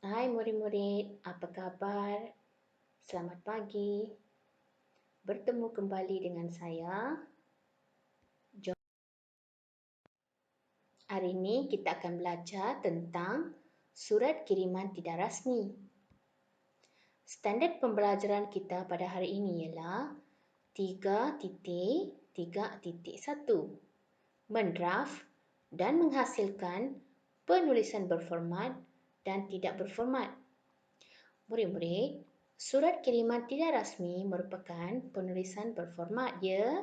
Hai murid-murid, apa kabar? Selamat pagi. Bertemu kembali dengan saya. Hari ini kita akan belajar tentang surat kiriman tidak rasmi. Standard pembelajaran kita pada hari ini ialah 3.3.1. Mendraft dan menghasilkan penulisan berformat dan tidak berformat. Murid-murid, surat kiriman tidak rasmi merupakan penulisan berformat, ya.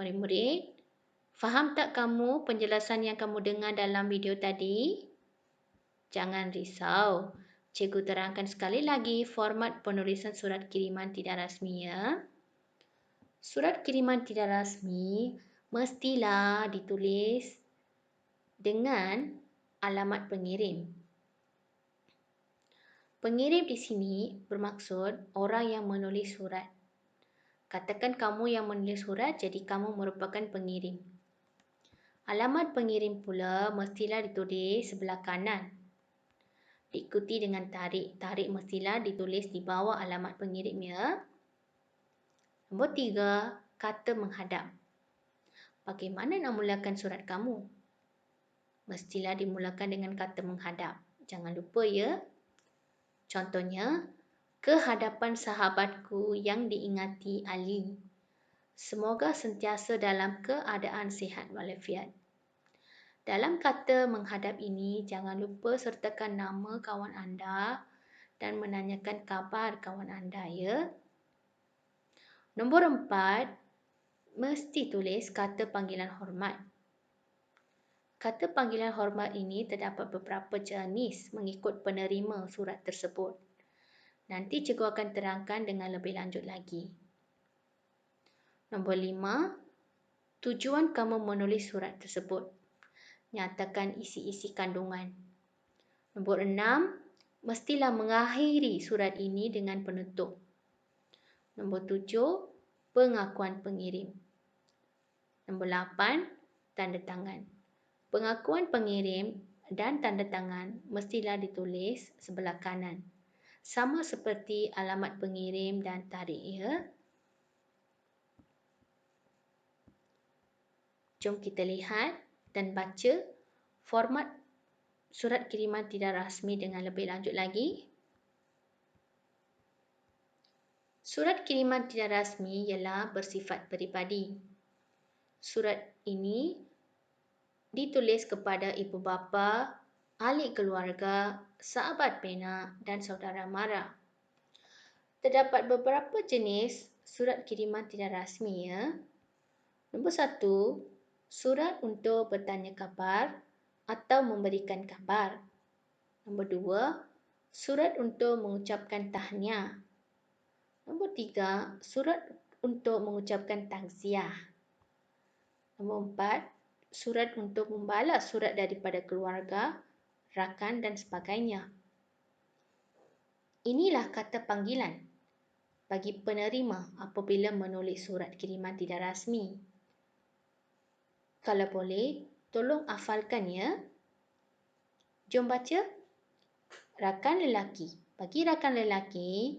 Murid-murid, faham tak kamu penjelasan yang kamu dengar dalam video tadi? Jangan risau. Cikgu terangkan sekali lagi format penulisan surat kiriman tidak rasmi, ya. Surat kiriman tidak rasmi mestilah ditulis dengan alamat pengirim. Pengirim di sini bermaksud orang yang menulis surat. Katakan kamu yang menulis surat, jadi kamu merupakan pengirim. Alamat pengirim pula mestilah ditulis sebelah kanan. Diikuti dengan tarik. Tarik mestilah ditulis di bawah alamat pengirim, ya. Nombor 3, kata menghadap. Bagaimana nak mulakan surat kamu? Mestilah dimulakan dengan kata menghadap. Jangan lupa, ya. Contohnya, ke hadapan sahabatku yang diingati Ali. Semoga sentiasa dalam keadaan sihat walafiat. Dalam kata menghadap ini, jangan lupa sertakan nama kawan anda dan menanyakan kabar kawan anda, ya. Nombor 4, mesti tulis kata panggilan hormat. Kata panggilan hormat ini terdapat beberapa jenis mengikut penerima surat tersebut. Nanti cikgu akan terangkan dengan lebih lanjut lagi. Nombor 5, tujuan kamu menulis surat tersebut. Nyatakan isi-isi kandungan. Nombor 6, mestilah mengakhiri surat ini dengan penutup. Nombor 7, pengakuan pengirim. Nombor 8, tanda tangan. Pengakuan pengirim dan tanda tangan mestilah ditulis sebelah kanan. Sama seperti alamat pengirim dan tarikh, ya. Jom kita lihat dan baca format surat kiriman tidak rasmi dengan lebih lanjut lagi. Surat kiriman tidak rasmi ialah bersifat peribadi. Surat ini ditulis kepada ibu bapa, ahli keluarga, sahabat pena dan saudara mara. Terdapat beberapa jenis surat kiriman tidak rasmi, ya. Nombor 1, surat untuk bertanya khabar atau memberikan khabar. Nombor 2, surat untuk mengucapkan tahniah. Nombor 3, surat untuk mengucapkan takziah. Nombor 4, surat untuk membalas surat daripada keluarga rakan dan sebagainya. Inilah kata panggilan bagi penerima apabila menulis surat kiriman tidak rasmi. Kalau boleh, tolong hafalkan ya. Jom baca. Rakan lelaki. Bagi rakan lelaki,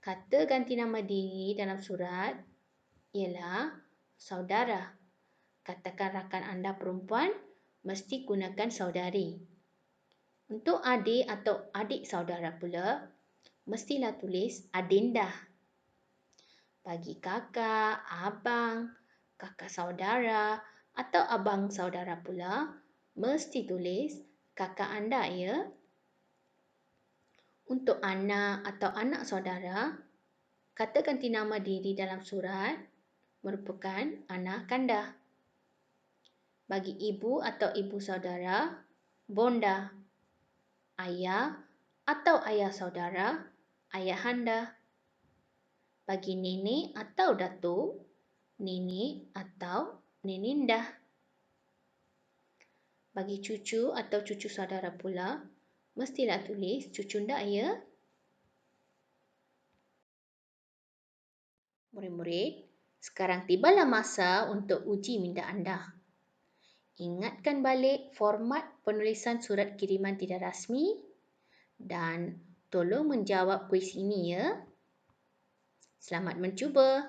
kata ganti nama diri dalam surat ialah saudara. Katakan rakan anda perempuan, mesti gunakan saudari. Untuk adik atau adik saudara pula, mestilah tulis adinda. Bagi kakak, abang, kakak saudara atau abang saudara pula, mesti tulis kakak anda ya. Untuk anak atau anak saudara, kata ganti nama diri dalam surat merupakan anak kanda. Bagi ibu atau ibu saudara, bonda. Ayah atau ayah saudara, ayahanda. Bagi nenek atau datuk, nenek atau neninda. Bagi cucu atau cucu saudara pula, mestilah tulis cucunda ya. Murid-murid, sekarang tibalah masa untuk uji minda anda. Ingatkan balik format penulisan surat kiriman tidak rasmi dan tolong menjawab kuis ini ya. Selamat mencuba.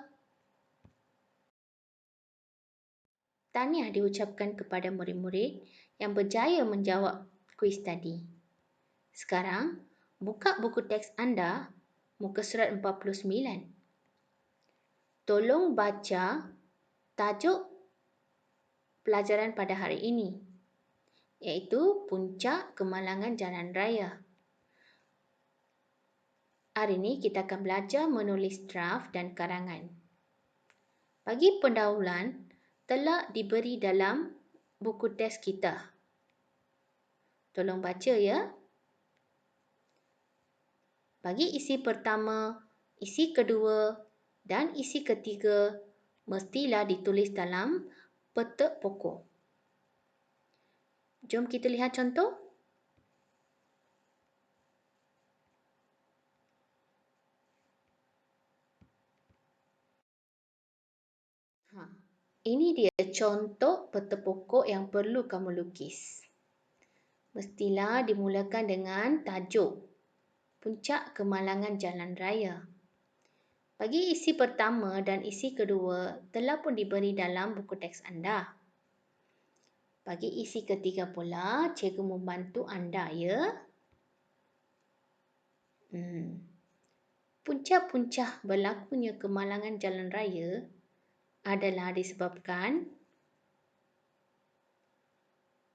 Tahniah diucapkan kepada murid-murid yang berjaya menjawab kuis tadi. Sekarang, buka buku teks anda, muka surat 49. Tolong baca tajuk pelajaran pada hari ini, iaitu Puncak Kemalangan Jalan Raya. Hari ini kita akan belajar menulis draft dan karangan. Bagi pendahuluan, telah diberi dalam buku teks kita. Tolong baca ya. Bagi isi pertama, isi kedua dan isi ketiga mestilah ditulis dalam peta pokok. Jom kita lihat contoh. Ini dia contoh peta pokok yang perlu kamu lukis. Mestilah dimulakan dengan tajuk Puncak Kemalangan Jalan Raya. Bagi isi pertama dan isi kedua telah pun diberi dalam buku teks anda. Bagi isi ketiga pula, cikgu membantu anda ya. Puncak-puncak berlakunya kemalangan jalan raya adalah disebabkan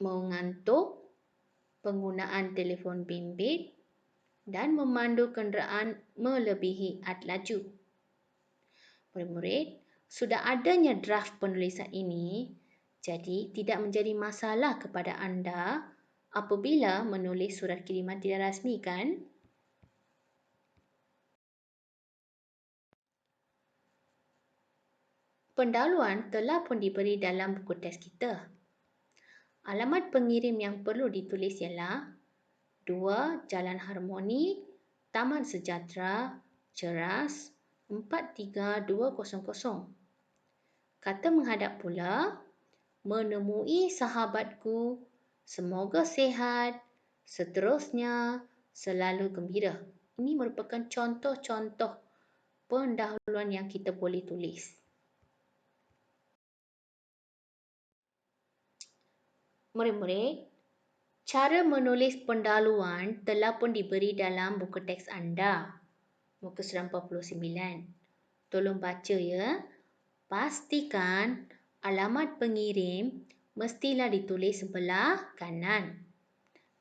mengantuk, penggunaan telefon bimbit dan memandu kenderaan melebihi had laju. Murid-murid, sudah adanya draft penulisan ini, jadi tidak menjadi masalah kepada anda apabila menulis surat kiriman tidak rasmi kan? Pendahuluan telah pun diberi dalam buku teks kita. Alamat pengirim yang perlu ditulis ialah 2 Jalan Harmoni, Taman Sejahtera, Ceras, 43200. Kata menghadap pula, menemui sahabatku, semoga sihat, seterusnya, selalu gembira. Ini merupakan contoh-contoh pendahuluan yang kita boleh tulis. Murid-murid, cara menulis pendahuluan telah pun diberi dalam buku teks anda, muka surat 49. Tolong baca ya. Pastikan alamat pengirim mestilah ditulis sebelah kanan.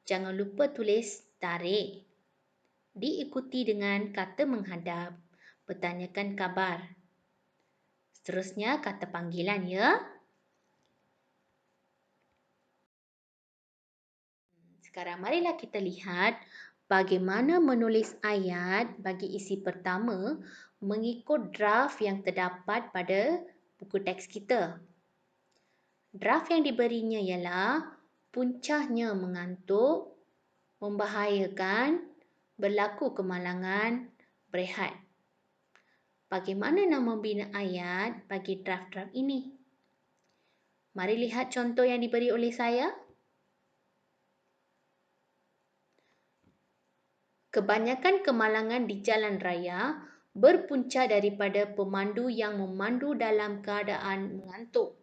Jangan lupa tulis tarikh. Diikuti dengan kata menghadap, bertanyakan khabar. Seterusnya kata panggilan ya. Sekarang marilah kita lihat bagaimana menulis ayat bagi isi pertama mengikut draft yang terdapat pada buku teks kita. Draft yang diberinya ialah puncaknya mengantuk, membahayakan, berlaku kemalangan, berehat. Bagaimana nak membina ayat bagi draft-draft ini? Mari lihat contoh yang diberi oleh saya. Kebanyakan kemalangan di jalan raya berpunca daripada pemandu yang memandu dalam keadaan mengantuk.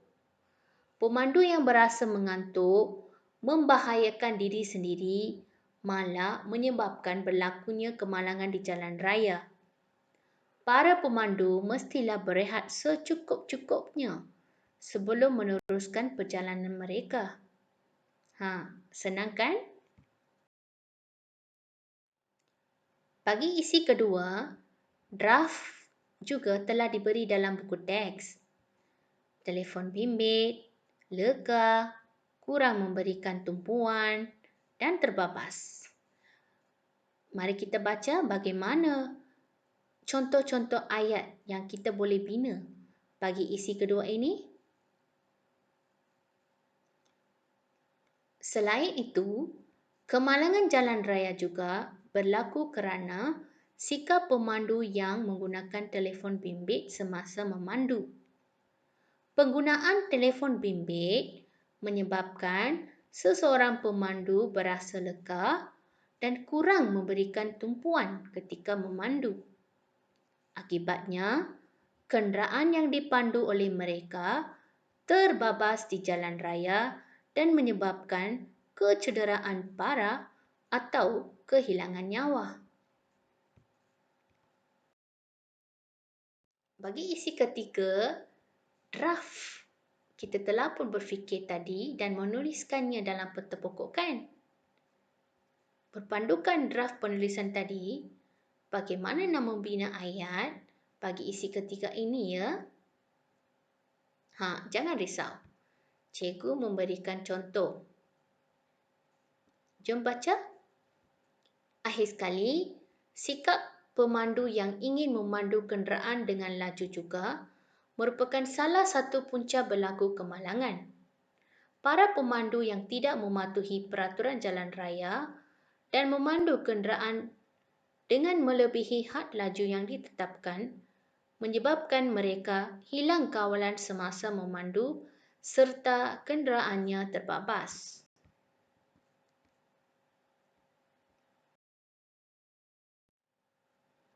Pemandu yang berasa mengantuk membahayakan diri sendiri, malah menyebabkan berlakunya kemalangan di jalan raya. Para pemandu mestilah berehat secukup-cukupnya sebelum meneruskan perjalanan mereka. Senang kan? Bagi isi kedua, draft juga telah diberi dalam buku teks. Telefon bimbit, lega, kurang memberikan tumpuan dan terbabas. Mari kita baca bagaimana contoh-contoh ayat yang kita boleh bina bagi isi kedua ini. Selain itu, kemalangan jalan raya juga berlaku kerana sikap pemandu yang menggunakan telefon bimbit semasa memandu. Penggunaan telefon bimbit menyebabkan seseorang pemandu berasa lega dan kurang memberikan tumpuan ketika memandu. Akibatnya, kenderaan yang dipandu oleh mereka terbabas di jalan raya dan menyebabkan kecederaan parah atau kehilangan nyawa. Bagi isi ketiga, draft. Kita telah pun berfikir tadi dan menuliskannya dalam peta pokok kan? Berpandukan draft penulisan tadi, bagaimana nak membina ayat bagi isi ketiga ini ya? Jangan risau. Cikgu memberikan contoh. Jom baca. Akhir sekali, sikap pemandu yang ingin memandu kenderaan dengan laju juga merupakan salah satu punca berlaku kemalangan. Para pemandu yang tidak mematuhi peraturan jalan raya dan memandu kenderaan dengan melebihi had laju yang ditetapkan menyebabkan mereka hilang kawalan semasa memandu serta kenderaannya terbabas.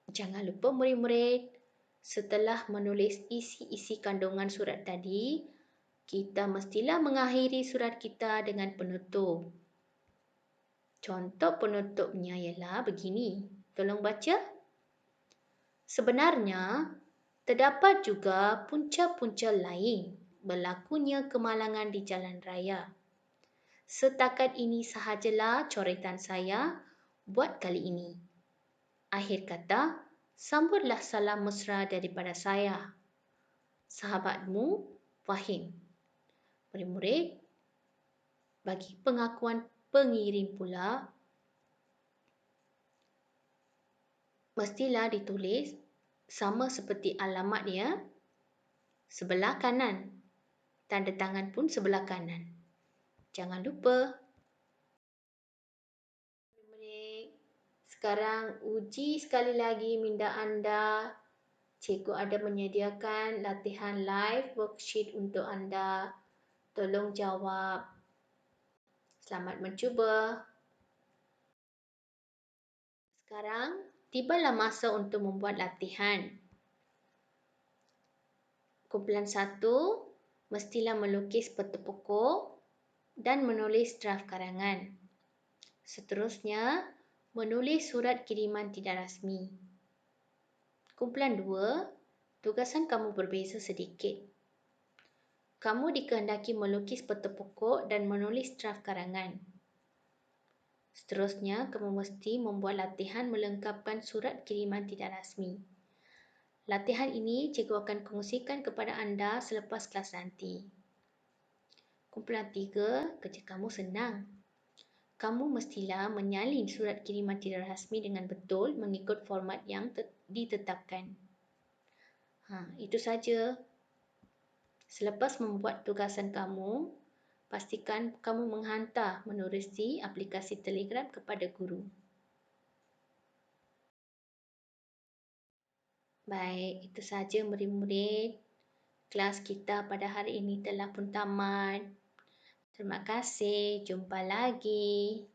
Jangan lupa murid-murid, setelah menulis isi-isi kandungan surat tadi, kita mestilah mengakhiri surat kita dengan penutup. Contoh penutupnya ialah begini. Tolong baca. Sebenarnya, terdapat juga punca-punca lain berlakunya kemalangan di jalan raya. Setakat ini sahajalah coretan saya buat kali ini. Akhir kata, sambutlah salam mesra daripada saya. Sahabatmu, Fahim. Murid-murid, bagi pengakuan pengirim pula, mestilah ditulis sama seperti alamat dia, sebelah kanan. Tanda tangan pun sebelah kanan. Jangan lupa. Sekarang uji sekali lagi minda anda. Cikgu ada menyediakan latihan live worksheet untuk anda. Tolong jawab. Selamat mencuba. Sekarang, tibalah masa untuk membuat latihan. Kumpulan 1, mestilah melukis peta pokok dan menulis draft karangan. Seterusnya, menulis surat kiriman tidak rasmi. Kumpulan 2, tugasan kamu berbeza sedikit. Kamu dikehendaki melukis peta pokok dan menulis draft karangan. Seterusnya, kamu mesti membuat latihan melengkapkan surat kiriman tidak rasmi. Latihan ini cikgu akan kongsikan kepada anda selepas kelas nanti. Kumpulan 3, kerja kamu senang. Kamu mestilah menyalin surat kiriman tidak rasmi dengan betul mengikut format yang ditetapkan. Itu saja. Selepas membuat tugasan kamu, Pastikan kamu menghantar menerusi aplikasi Telegram kepada guru. Baik, itu saja murid-murid. Kelas kita pada hari ini telah pun tamat. Terima kasih. Jumpa lagi.